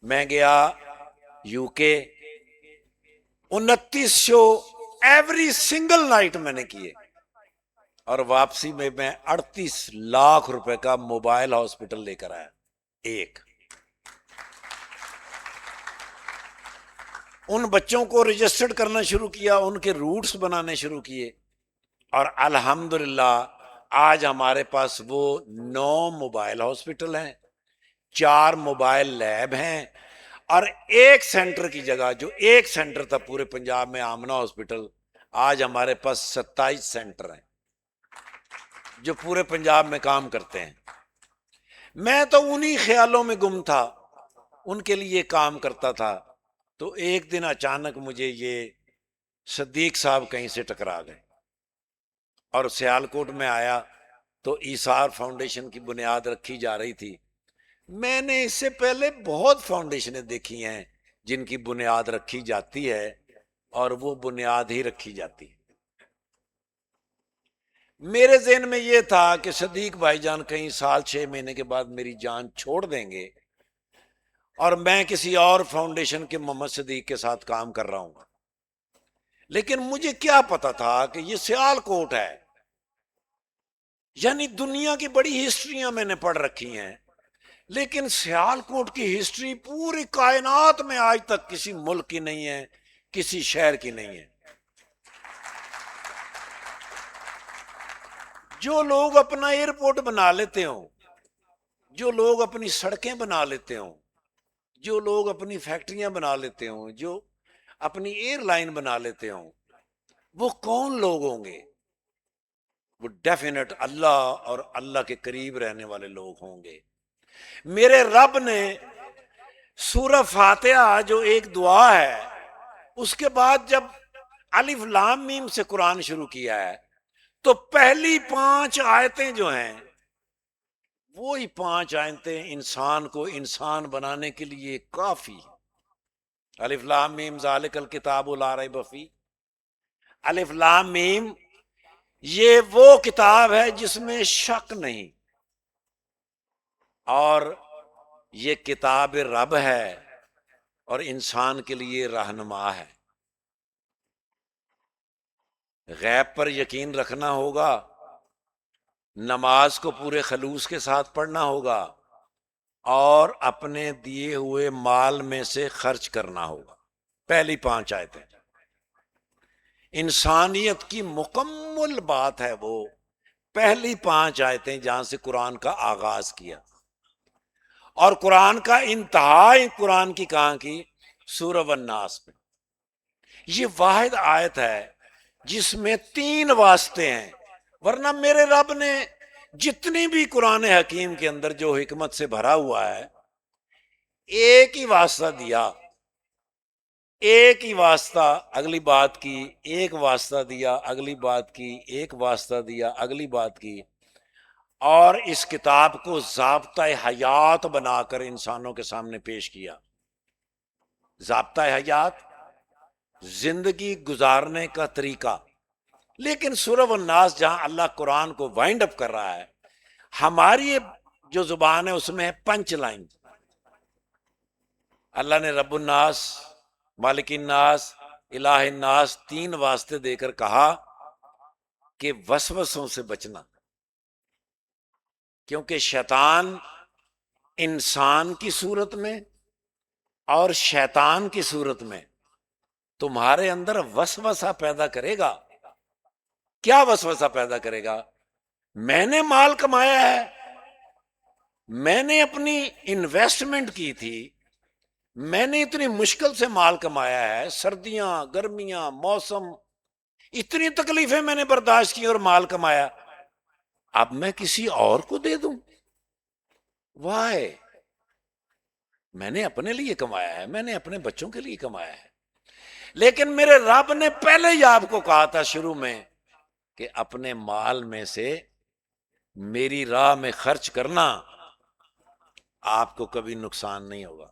میں گیا یو کے، 29 شو ایوری سنگل نائٹ میں نے کیے، اور واپسی میں 38 لاکھ روپے کا موبائل ہاسپٹل لے کر آیا ایک۔ ان بچوں کو رجسٹرڈ کرنا شروع کیا، ان کے روٹس بنانے شروع کیے، اور الحمدللہ آج ہمارے پاس وہ 9 موبائل ہاسپٹل ہیں، 4 موبائل لیب ہیں، اور ایک سینٹر کی جگہ، جو ایک سینٹر تھا پورے پنجاب میں آمنہ ہاسپٹل، آج ہمارے پاس 27 سینٹر ہیں جو پورے پنجاب میں کام کرتے ہیں۔ میں تو انہی خیالوں میں گم تھا، ان کے لیے کام کرتا تھا، تو ایک دن اچانک مجھے یہ صدیق صاحب کہیں سے ٹکرا گئے، اور سیالکوٹ میں آیا تو ایثار فاؤنڈیشن کی بنیاد رکھی جا رہی تھی۔ میں نے اس سے پہلے بہت فاؤنڈیشنیں دیکھی ہیں جن کی بنیاد رکھی جاتی ہے اور وہ بنیاد ہی رکھی جاتی ہے۔ میرے ذہن میں یہ تھا کہ صدیق بھائی جان کئی سال 6 مہینے کے بعد میری جان چھوڑ دیں گے، اور میں کسی اور فاؤنڈیشن کے محمد صدیق کے ساتھ کام کر رہا ہوں، لیکن مجھے کیا پتا تھا کہ یہ سیالکوٹ ہے۔ یعنی دنیا کی بڑی ہسٹریاں میں نے پڑھ رکھی ہیں، لیکن سیالکوٹ کی ہسٹری پوری کائنات میں آج تک کسی ملک کی نہیں ہے، کسی شہر کی نہیں ہے۔ جو لوگ اپنا ایئرپورٹ بنا لیتے ہوں، جو لوگ اپنی سڑکیں بنا لیتے ہوں، جو لوگ اپنی فیکٹریاں بنا لیتے ہوں، جو اپنی ایئر لائن بنا لیتے ہوں، وہ کون لوگ ہوں گے؟ وہ ڈیفینیٹ اللہ اور اللہ کے قریب رہنے والے لوگ ہوں گے۔ میرے رب نے سورہ فاتحہ جو ایک دعا ہے، اس کے بعد جب الف لام میم سے قرآن شروع کیا ہے، تو پہلی 5 آیتیں جو ہیں، وہی 5 آیتیں انسان کو انسان بنانے کے لیے کافی۔ الف لام میم ذالک الکتاب لا ریب فیہ، الف لام میم یہ وہ کتاب ہے جس میں شک نہیں، اور یہ کتاب رب ہے اور انسان کے لیے رہنما ہے۔ غیب پر یقین رکھنا ہوگا، نماز کو پورے خلوص کے ساتھ پڑھنا ہوگا، اور اپنے دیے ہوئے مال میں سے خرچ کرنا ہوگا۔ پہلی 5 آیتیں انسانیت کی مکمل بات ہے، وہ پہلی 5 آیتیں جہاں سے قرآن کا آغاز کیا، اور قرآن کا انتہا قرآن کی کہاں کی؟ سورہ الناس میں۔ یہ واحد آیت ہے جس میں 3 واسطے ہیں، ورنہ میرے رب نے جتنی بھی قرآن حکیم کے اندر جو حکمت سے بھرا ہوا ہے، ایک ہی واسطہ دیا، ایک ہی واسطہ اگلی بات کی، ایک واسطہ دیا اگلی بات کی، ایک واسطہ دیا اگلی بات کی، اور اس کتاب کو ضابطہ حیات بنا کر انسانوں کے سامنے پیش کیا۔ ضابطہ حیات، زندگی گزارنے کا طریقہ۔ لیکن سورہ الناس جہاں اللہ قرآن کو وائنڈ اپ کر رہا ہے، ہماری جو زبان ہے اس میں ہے پنچ لائن۔ اللہ نے رب الناس، مالک الناس، الہ الناس 3 واسطے دے کر کہا کہ وسوسوں سے بچنا، کیونکہ شیطان انسان کی صورت میں اور شیطان کی صورت میں تمہارے اندر وسوسہ پیدا کرے گا۔ کیا وسوسہ پیدا کرے گا؟ میں نے مال کمایا ہے، میں نے اپنی انویسٹمنٹ کی تھی، میں نے اتنی مشکل سے مال کمایا ہے، سردیاں گرمیاں موسم، اتنی تکلیفیں میں نے برداشت کی اور مال کمایا، اب میں کسی اور کو دے دوں؟ وائے؟ میں نے اپنے لیے کمایا ہے، میں نے اپنے بچوں کے لیے کمایا ہے۔ لیکن میرے رب نے پہلے ہی آپ کو کہا تھا شروع میں کہ اپنے مال میں سے میری راہ میں خرچ کرنا، آپ کو کبھی نقصان نہیں ہوگا۔